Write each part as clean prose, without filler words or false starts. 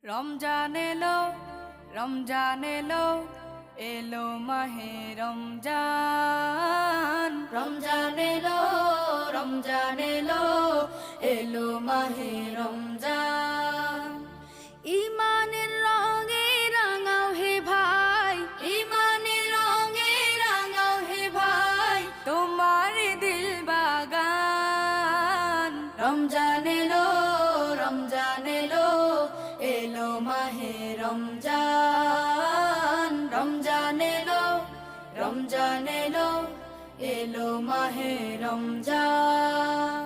রমজান এলো, রমজান এলো, এলো মাহে রমজান। রমজান এলো, রমজান এলো, এলো মাহে রমজান। ইমানের রঙে রাঙাও হে ভাই, ইমানের রঙে রাঙাও হে ভাই, তোমার দিল বাগান। রমজান এলো, রমজান এলো, এলো মাহে রমজান। রমজান এলো, রমজান এলো, এলো মাহে রমজান।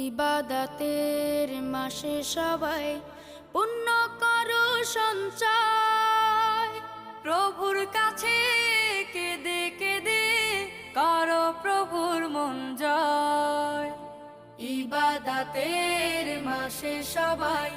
ইবাদতের মাসে সবাই পুণ্য করো সঞ্চয়, প্রভুর কাছে কেঁদে কেঁদে করো প্রভুর মন জয়। ইবাদতের মাসে সবাই